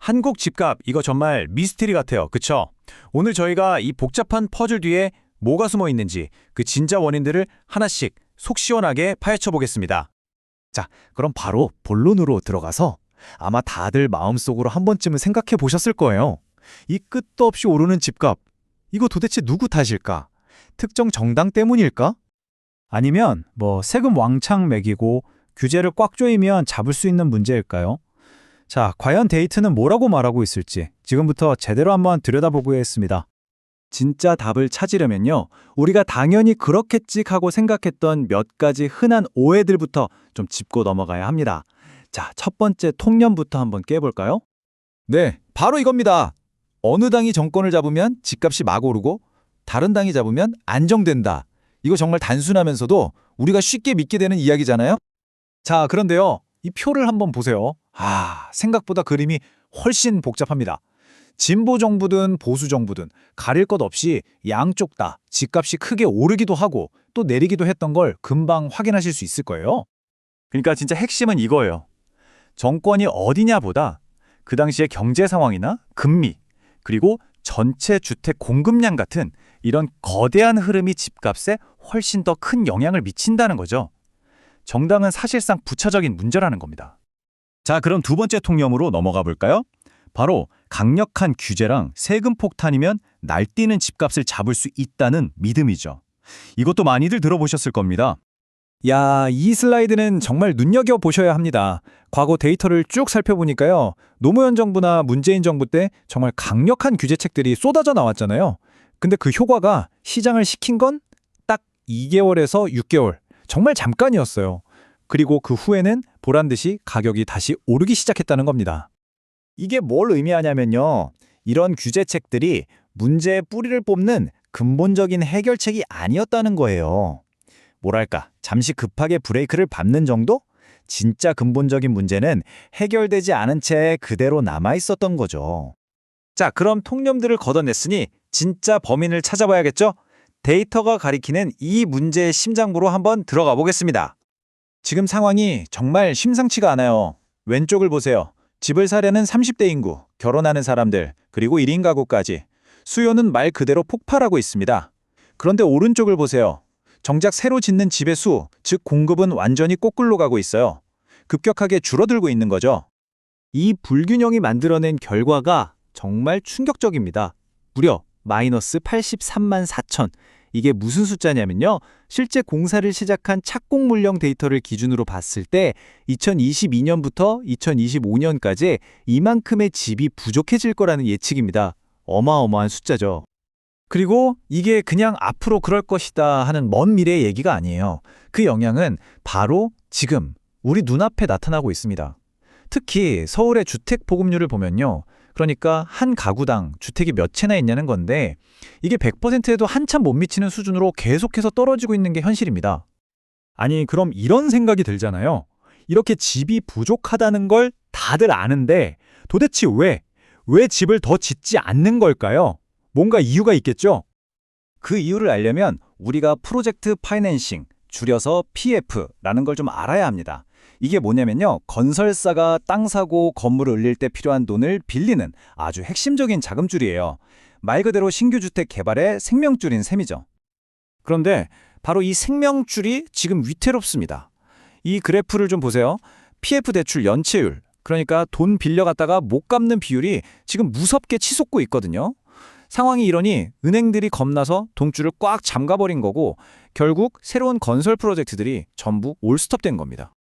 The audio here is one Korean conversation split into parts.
한국 집값 이거 정말 미스테리 같아요. 그쵸? 오늘 저희가 이 복잡한 퍼즐 뒤에 뭐가 숨어 있는지 그 진짜 원인들을 하나씩 속 시원하게 파헤쳐 보겠습니다. 자, 그럼 바로 본론으로 들어가서 아마 다들 마음속으로 한 번쯤은 생각해 보셨을 거예요. 이 끝도 없이 오르는 집값, 이거 도대체 누구 탓일까? 특정 정당 때문일까? 아니면 세금 왕창 매기고 규제를 꽉 조이면 잡을 수 있는 문제일까요? 자, 과연 데이터는 뭐라고 말하고 있을지 지금부터 제대로 한번 들여다보겠습니다. 진짜 답을 찾으려면요, 우리가 당연히 그렇겠지 하고 생각했던 몇 가지 흔한 오해들부터 좀 짚고 넘어가야 합니다. 자, 첫 번째 통념부터 한번 깨볼까요? 네, 바로 이겁니다. 어느 당이 정권을 잡으면 집값이 막 오르고 다른 당이 잡으면 안정된다. 이거 정말 단순하면서도 우리가 쉽게 믿게 되는 이야기잖아요? 자, 그런데요, 이 표를 한번 보세요. 생각보다 그림이 훨씬 복잡합니다. 진보 정부든 보수 정부든 가릴 것 없이 양쪽 다 집값이 크게 오르기도 하고 또 내리기도 했던 걸 금방 확인하실 수 있을 거예요. 그러니까 진짜 핵심은 이거예요. 정권이 어디냐보다 그 당시의 경제 상황이나 금리, 그리고 전체 주택 공급량 같은 이런 거대한 흐름이 집값에 훨씬 더 큰 영향을 미친다는 거죠. 정당은 사실상 부차적인 문제라는 겁니다. 자, 그럼 두 번째 통념으로 넘어가 볼까요? 바로 강력한 규제랑 세금 폭탄이면 날뛰는 집값을 잡을 수 있다는 믿음이죠. 이것도 많이들 들어보셨을 겁니다. 야, 이 슬라이드는 정말 눈여겨보셔야 합니다. 과거 데이터를 쭉 살펴보니까요, 노무현 정부나 문재인 정부 때 정말 강력한 규제책들이 쏟아져 나왔잖아요. 근데 그 효과가 시장을 식힌 건 딱 2개월에서 6개월, 정말 잠깐이었어요. 그리고 그 후에는 보란듯이 가격이 다시 오르기 시작했다는 겁니다. 이게 뭘 의미하냐면요, 이런 규제책들이 문제의 뿌리를 뽑는 근본적인 해결책이 아니었다는 거예요. 뭐랄까, 잠시 급하게 브레이크를 밟는 정도? 진짜 근본적인 문제는 해결되지 않은 채 그대로 남아있었던 거죠. 자, 그럼 통념들을 걷어냈으니 진짜 범인을 찾아봐야겠죠? 데이터가 가리키는 이 문제의 심장부로 한번 들어가 보겠습니다. 지금 상황이 정말 심상치가 않아요. 왼쪽을 보세요. 집을 사려는 30대 인구, 결혼하는 사람들, 그리고 1인 가구까지. 수요는 말 그대로 폭발하고 있습니다. 그런데 오른쪽을 보세요. 정작 새로 짓는 집의 수, 즉 공급은 완전히 거꾸로 가고 있어요. 급격하게 줄어들고 있는 거죠. 이 불균형이 만들어낸 결과가 정말 충격적입니다. 무려 마이너스 83만 4천. 이게 무슨 숫자냐면요, 실제 공사를 시작한 착공 물량 데이터를 기준으로 봤을 때 2022년부터 2025년까지 이만큼의 집이 부족해질 거라는 예측입니다. 어마어마한 숫자죠. 그리고 이게 그냥 앞으로 그럴 것이다 하는 먼 미래의 얘기가 아니에요. 그 영향은 바로 지금 우리 눈앞에 나타나고 있습니다. 특히 서울의 주택 보급률을 보면요, 그러니까 한 가구당 주택이 몇 채나 있냐는 건데, 이게 100%에도 한참 못 미치는 수준으로 계속해서 떨어지고 있는 게 현실입니다. 아니, 그럼 이런 생각이 들잖아요. 이렇게 집이 부족하다는 걸 다들 아는데 도대체 왜 집을 더 짓지 않는 걸까요? 뭔가 이유가 있겠죠? 그 이유를 알려면 우리가 프로젝트 파이낸싱, 줄여서 PF라는 걸 좀 알아야 합니다. 이게 뭐냐면요, 건설사가 땅 사고 건물을 을릴 때 필요한 돈을 빌리는 아주 핵심적인 자금줄이에요. 말 그대로 신규 주택 개발의 생명줄인 셈이죠. 그런데 바로 이 생명줄이 지금 위태롭습니다. 이 그래프를 좀 보세요. PF 대출 연체율, 그러니까 돈 빌려갔다가 못 갚는 비율이 지금 무섭게 치솟고 있거든요. 상황이 이러니 은행들이 겁나서 돈줄을 꽉 잠가버린 거고, 결국 새로운 건설 프로젝트들이 전부 올스톱된 겁니다.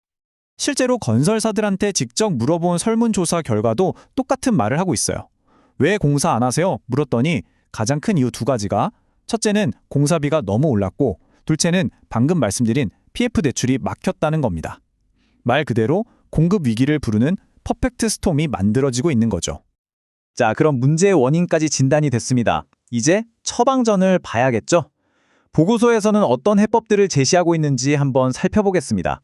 실제로 건설사들한테 직접 물어본 설문조사 결과도 똑같은 말을 하고 있어요. 왜 공사 안 하세요? 물었더니 가장 큰 이유 두 가지가, 첫째는 공사비가 너무 올랐고, 둘째는 방금 말씀드린 PF 대출이 막혔다는 겁니다. 말 그대로 공급 위기를 부르는 퍼펙트 스톰이 만들어지고 있는 거죠. 자, 그럼 문제의 원인까지 진단이 됐습니다. 이제 처방전을 봐야겠죠? 보고서에서는 어떤 해법들을 제시하고 있는지 한번 살펴보겠습니다.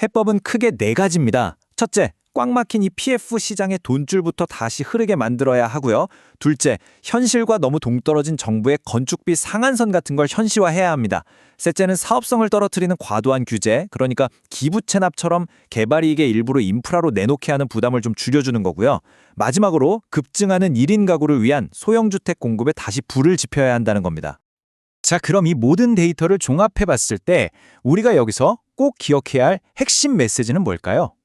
해법은 크게 4가지입니다. 첫째, 꽉 막힌 이 PF 시장의 돈줄부터 다시 흐르게 만들어야 하고요. 둘째, 현실과 너무 동떨어진 정부의 건축비 상한선 같은 걸 현실화해야 합니다. 셋째는 사업성을 떨어뜨리는 과도한 규제, 그러니까 기부 체납처럼 개발이익의 일부를 인프라로 내놓게 하는 부담을 좀 줄여주는 거고요. 마지막으로 급증하는 1인 가구를 위한 소형주택 공급에 다시 불을 지펴야 한다는 겁니다. 자, 그럼 이 모든 데이터를 종합해 봤을 때 우리가 여기서 꼭 기억해야 할 핵심 메시지는 뭘까요?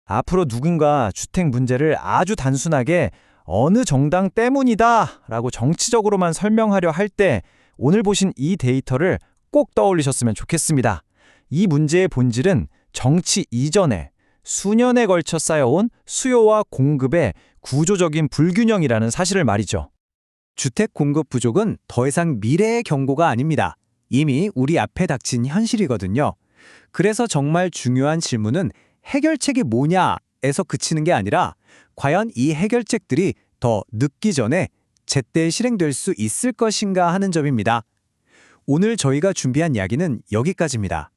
앞으로 누군가 주택 문제를 아주 단순하게 어느 정당 때문이다 라고 정치적으로만 설명하려 할 때 오늘 보신 이 데이터를 꼭 떠올리셨으면 좋겠습니다. 이 문제의 본질은 정치 이전에 수년에 걸쳐 쌓여온 수요와 공급의 구조적인 불균형이라는 사실을 말이죠. 주택 공급 부족은 더 이상 미래의 경고가 아닙니다. 이미 우리 앞에 닥친 현실이거든요. 그래서 정말 중요한 질문은 해결책이 뭐냐에서 그치는 게 아니라 과연 이 해결책들이 더 늦기 전에 제때 실행될 수 있을 것인가 하는 점입니다. 오늘 저희가 준비한 이야기는 여기까지입니다.